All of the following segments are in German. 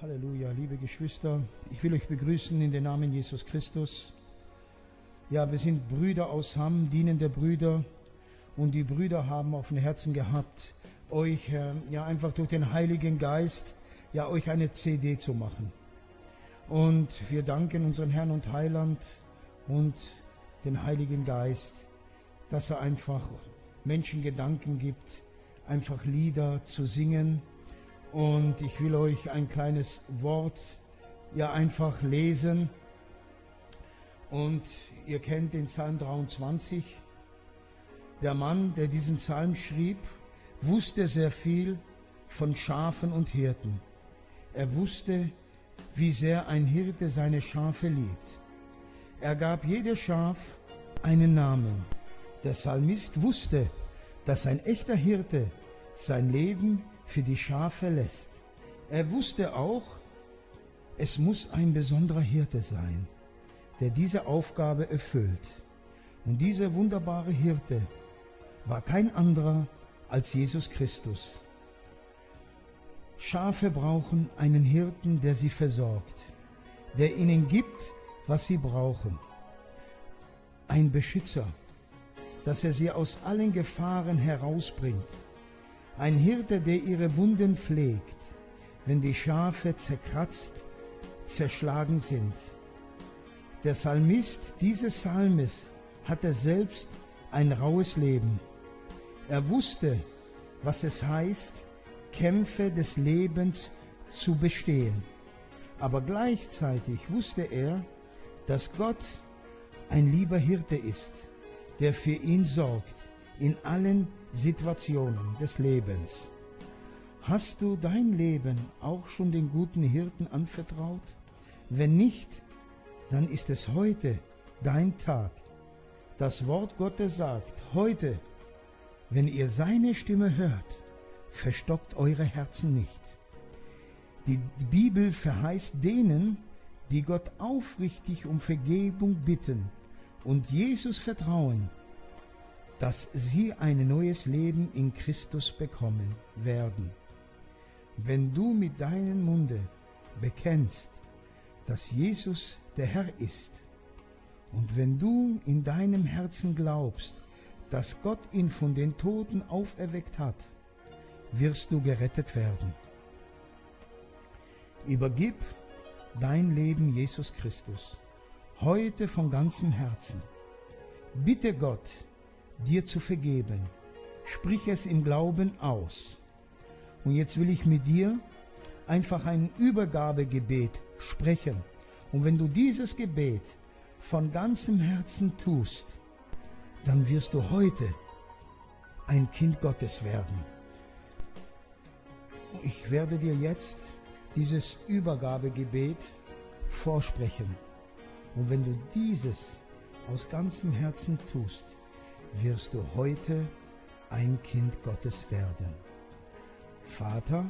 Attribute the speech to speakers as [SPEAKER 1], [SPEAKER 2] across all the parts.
[SPEAKER 1] Halleluja, liebe Geschwister, ich will euch begrüßen in den Namen Jesus Christus. Ja, wir sind Brüder aus Hamm, dienende Brüder, und die Brüder haben auf dem Herzen gehabt, euch ja einfach durch den Heiligen Geist ja euch eine CD zu machen. Und wir danken unseren Herrn und Heiland und den Heiligen Geist, dass er einfach Menschen Gedanken gibt, einfach Lieder zu singen. Und ich will euch ein kleines Wort ja einfach lesen. Und ihr kennt den Psalm 23. Der Mann, der diesen Psalm schrieb, wusste sehr viel von Schafen und Hirten. Er wusste, wie sehr ein Hirte seine Schafe liebt. Er gab jedem Schaf einen Namen. Der Psalmist wusste, dass ein echter Hirte sein Leben für die Schafe lässt. Er wusste auch, es muss ein besonderer Hirte sein, der diese Aufgabe erfüllt. Und dieser wunderbare Hirte war kein anderer als Jesus Christus. Schafe brauchen einen Hirten, der sie versorgt, der ihnen gibt, was sie brauchen. Ein Beschützer, dass er sie aus allen Gefahren herausbringt. Ein Hirte, der ihre Wunden pflegt, wenn die Schafe zerkratzt, zerschlagen sind. Der Psalmist dieses Psalmes hatte selbst ein raues Leben. Er wusste, was es heißt, Kämpfe des Lebens zu bestehen. Aber gleichzeitig wusste er, dass Gott ein lieber Hirte ist, der für ihn sorgt in allen Situationen des Lebens. Hast du dein Leben auch schon den guten Hirten anvertraut? Wenn nicht, dann ist es heute dein Tag. Das Wort Gottes sagt, heute, wenn ihr seine Stimme hört, verstockt eure Herzen nicht. Die Bibel verheißt denen, die Gott aufrichtig um Vergebung bitten und Jesus vertrauen, dass sie ein neues Leben in Christus bekommen werden. Wenn du mit deinem Munde bekennst, dass Jesus der Herr ist, und wenn du in deinem Herzen glaubst, dass Gott ihn von den Toten auferweckt hat, wirst du gerettet werden. Übergib dein Leben Jesus Christus, heute von ganzem Herzen. Bitte Gott, dir zu vergeben. Sprich es im Glauben aus. Und jetzt will ich mit dir einfach ein Übergabegebet sprechen. Und wenn du dieses Gebet von ganzem Herzen tust, dann wirst du heute ein Kind Gottes werden. Ich werde dir jetzt dieses Übergabegebet vorsprechen. Und wenn du dieses aus ganzem Herzen tust, wirst du heute ein Kind Gottes werden. Vater,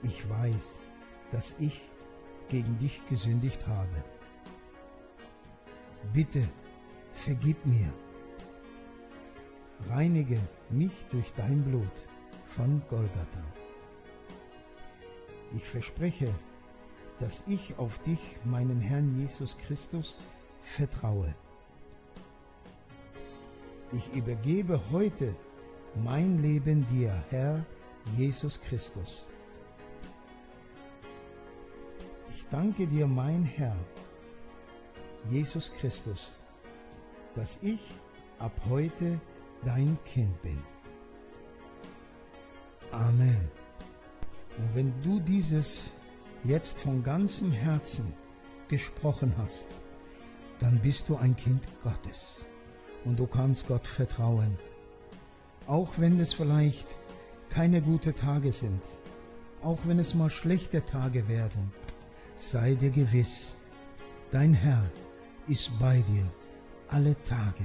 [SPEAKER 1] ich weiß, dass ich gegen dich gesündigt habe. Bitte, vergib mir. Reinige mich durch dein Blut von Golgatha. Ich verspreche, dass ich auf dich, meinen Herrn Jesus Christus, vertraue. Ich übergebe heute mein Leben dir, Herr Jesus Christus. Ich danke dir, mein Herr, Jesus Christus, dass ich ab heute dein Kind bin. Amen. Und wenn du dieses jetzt von ganzem Herzen gesprochen hast, dann bist du ein Kind Gottes. Und du kannst Gott vertrauen. Auch wenn es vielleicht keine guten Tage sind, auch wenn es mal schlechte Tage werden, sei dir gewiss, dein Herr ist bei dir alle Tage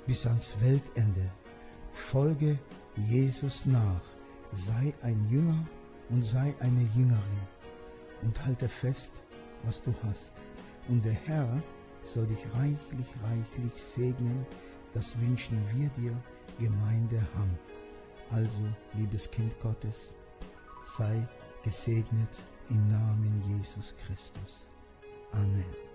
[SPEAKER 1] bis ans Weltende. Folge Jesus nach, sei ein Jünger und sei eine Jüngerin und halte fest, was du hast. Und der Herr soll dich reichlich, reichlich segnen. Das wünschen wir dir, Gemeinde Hamm. Also, liebes Kind Gottes, sei gesegnet im Namen Jesus Christus. Amen.